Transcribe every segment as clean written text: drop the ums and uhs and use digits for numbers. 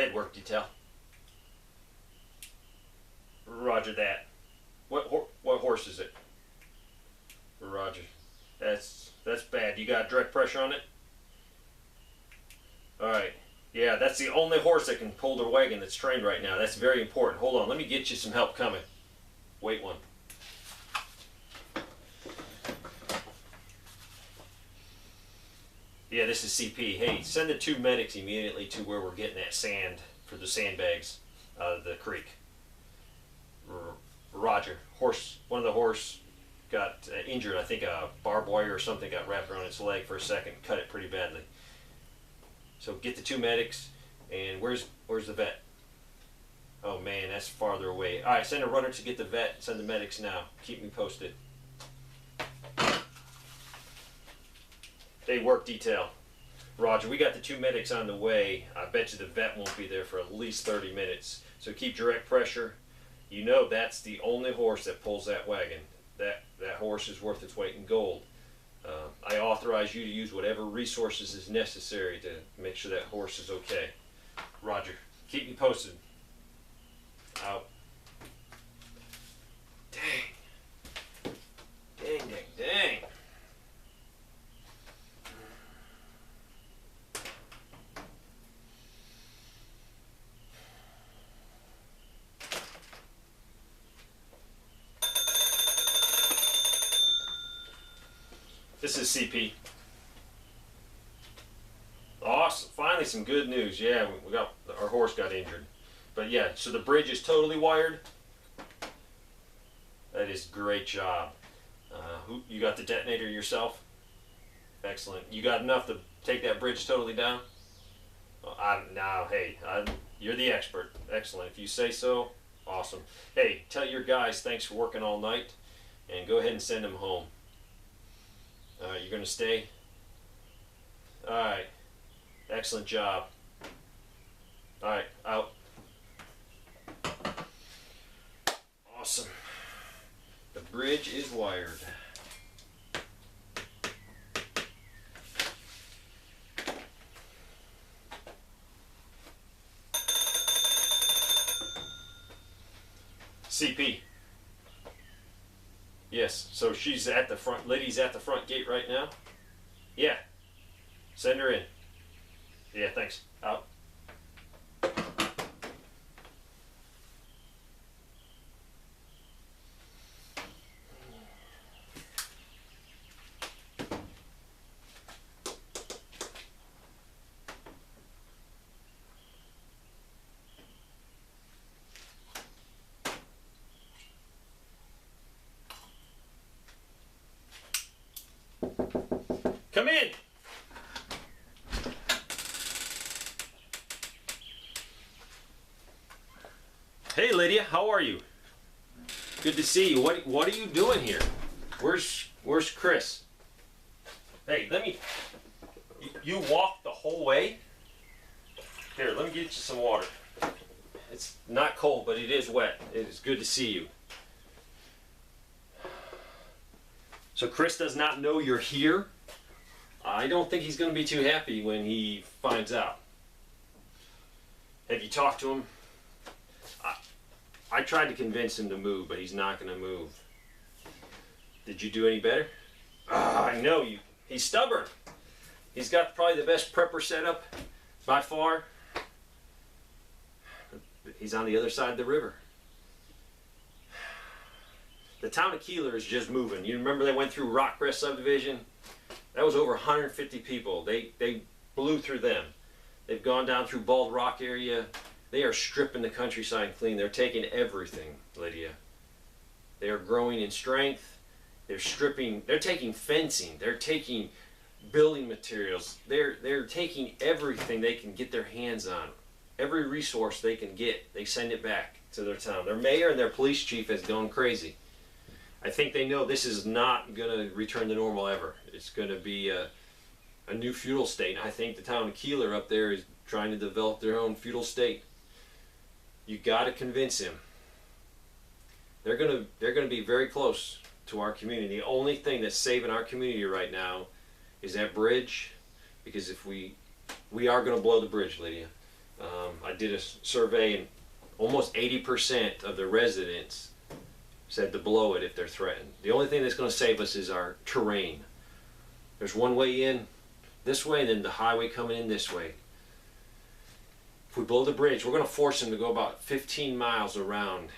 ahead, work detail. Roger that. What horse is it? Roger. That's bad. You got direct pressure on it? Alright. Yeah, that's the only horse that can pull the wagon that's trained right now. That's very important. Hold on, let me get you some help coming. Wait one. Yeah, this is CP. Hey, send the 2 medics immediately to where we're getting that sand for the sandbags out of the creek. Roger. One of the horse got injured. I think a barbed wire or something got wrapped around its leg for a second, cut it pretty badly. So get the 2 medics, and where's the vet? Oh man, that's farther away. All right, send a runner to get the vet. Send the medics now. Keep me posted. Hey, work detail. Roger, we got the 2 medics on the way. I bet you the vet won't be there for at least 30 minutes. So keep direct pressure. You know that's the only horse that pulls that wagon. That horse is worth its weight in gold. I authorize you to use whatever resources is necessary to make sure that horse is okay. Roger. Keep me posted. Out. Dang. Dang, dang, dang. This is CP. Awesome. Finally some good news. Yeah, our horse got injured. But yeah, so the bridge is totally wired. That is great job. You got the detonator yourself? Excellent. You got enough to take that bridge totally down? You're the expert. Excellent. If you say so, awesome. Hey, tell your guys thanks for working all night, and go ahead and send them home. You're going to stay? Alright. Excellent job. Alright, out. Awesome. The bridge is wired. CP. Yes, so she's at the front. Liddy's at the front gate right now? Yeah. Send her in. Yeah, thanks. Out. Come in. Hey Lydia, how are you? Good to see you. What are you doing here? Where's Chris? Hey, you walked the whole way? Here, let me get you some water. It's not cold, but it is wet. It is good to see you. So Chris does not know you're here? I don't think he's going to be too happy when he finds out. Have you talked to him? I tried to convince him to move, but he's not going to move. Did you do any better? I know you. He's stubborn. He's got probably the best prepper setup by far. He's on the other side of the river. The town of Keeler is just moving. You remember they went through Rockcrest subdivision? That was over 150 people. They blew through them. They've gone down through Bald Rock area. They are stripping the countryside clean. They're taking everything, Lydia. They are growing in strength. They're stripping. They're taking fencing. They're taking building materials. They're taking everything they can get their hands on. Every resource they can get, they send it back to their town. Their mayor and their police chief has gone crazy. I think they know this is not going to return to normal ever. It's going to be a new feudal state. I think the town of Keeler up there is trying to develop their own feudal state. You got to convince him. They're going to be very close to our community. The only thing that's saving our community right now is that bridge, because if we are going to blow the bridge, Lydia. I did a survey, and almost 80% of the residents said to blow it if they're threatened. The only thing that's going to save us is our terrain. There's one way in this way, and then the highway coming in this way. If we blow the bridge, we're going to force them to go about 15 miles around.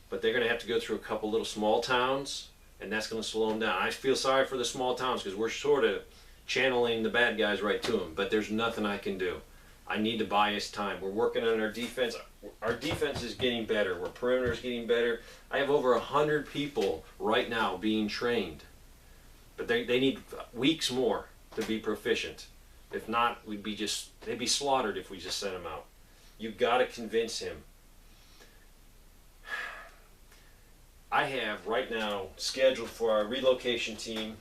But they're going to have to go through a couple little small towns, and that's going to slow them down. I feel sorry for the small towns because we're sort of channeling the bad guys right to them, but there's nothing I can do. I need to buy us time. We're working on our defense. Our defense is getting better. Our perimeter is getting better. I have over 100 people right now being trained, but they need weeks more to be proficient. If not, they'd be slaughtered if we just sent them out. You've got to convince him. I have right now scheduled for our relocation team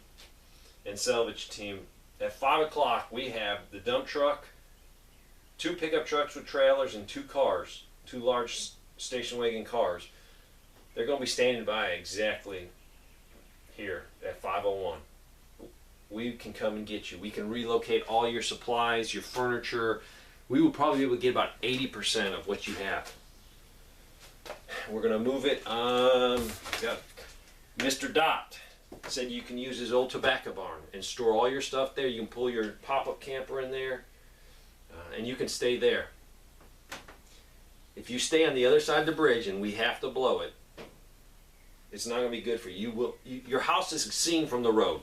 and salvage team at 5 o'clock. We have the dump truck, 2 pickup trucks with trailers, and 2 cars, 2 large station wagon cars. They're going to be standing by exactly here at 5:01. We can come and get you. We can relocate all your supplies, your furniture. We will probably be able to get about 80% of what you have. We're going to move it. Got Mr. Dot said you can use his old tobacco barn and store all your stuff there. You can pull your pop-up camper in there, and you can stay there. If you stay on the other side of the bridge and we have to blow it, it's not going to be good for you. Your house is seen from the road.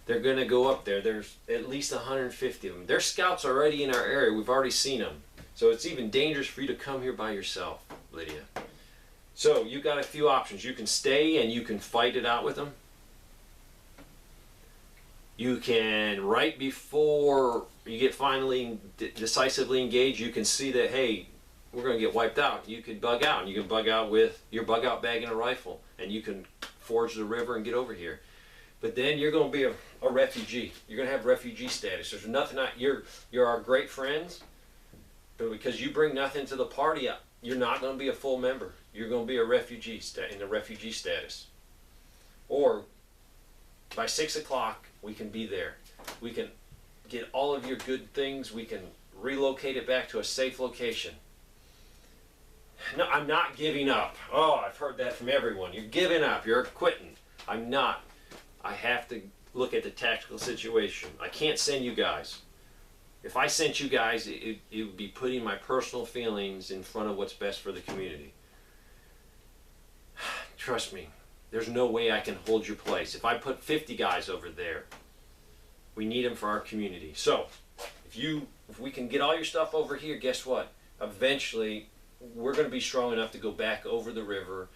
They're going to go up there. There's at least 150 of them. There's scouts already in our area. We've already seen them. So it's even dangerous for you to come here by yourself, Lydia. So you got a few options. You can stay and you can fight it out with them. You can, right before you get finally decisively engaged, you can see that, hey, we're going to get wiped out. You could bug out. And you can bug out with your bug out bag and a rifle. And you can forge the river and get over here. But then you're going to be a refugee. You're going to have refugee status. There's nothing, you're our great friends. But because you bring nothing to the party, you're not going to be a full member. You're going to be a refugee in the refugee status. Or by 6 o'clock, we can be there. We can get all of your good things. We can relocate it back to a safe location. No, I'm not giving up. Oh, I've heard that from everyone. You're giving up. You're quitting. I'm not. I have to look at the tactical situation. I can't send you guys. If I sent you guys, it would be putting my personal feelings in front of what's best for the community. Trust me, there's no way I can hold your place. If I put 50 guys over there, we need them for our community. So, if we can get all your stuff over here, guess what? Eventually, we're going to be strong enough to go back over the river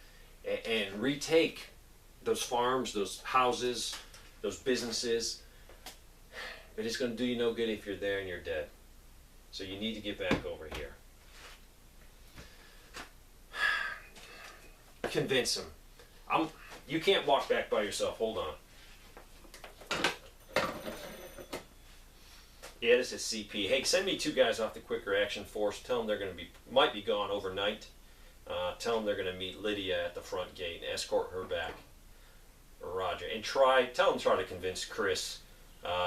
and retake those farms, those houses, those businesses. But it's going to do you no good if you're there and you're dead. So you need to get back over here. Convince him. You can't walk back by yourself. Hold on. Yeah, this is CP. Hey, send me 2 guys off the Quick Reaction Force. Tell them they're going to might be gone overnight. Tell them they're going to meet Lydia at the front gate and escort her back. Roger. And tell them to convince Chris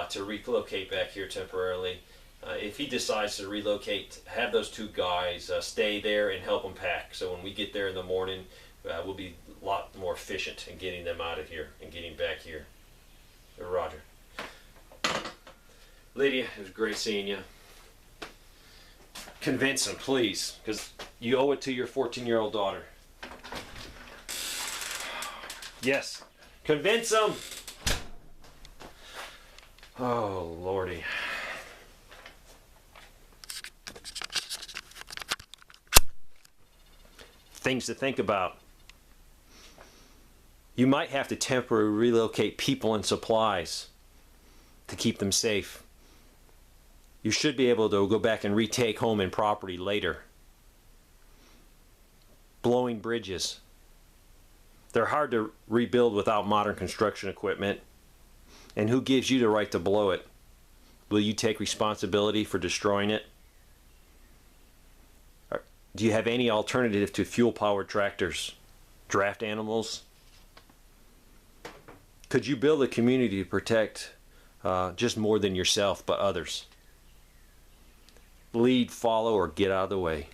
to relocate back here temporarily. If he decides to relocate, have those 2 guys stay there and help them pack. So when we get there in the morning, we'll be a lot more efficient in getting them out of here and getting back here. Roger. Lydia, it was great seeing you. Convince him, please, because you owe it to your 14-year-old daughter. Yes. Convince him. Oh, Lordy. Things to think about. You might have to temporarily relocate people and supplies to keep them safe. You should be able to go back and retake home and property later. Blowing bridges. They're hard to rebuild without modern construction equipment. And who gives you the right to blow it? Will you take responsibility for destroying it? Do you have any alternative to fuel-powered tractors? Draft animals? Could you build a community to protect just more than yourself, but others? lead, follow, or get out of the way.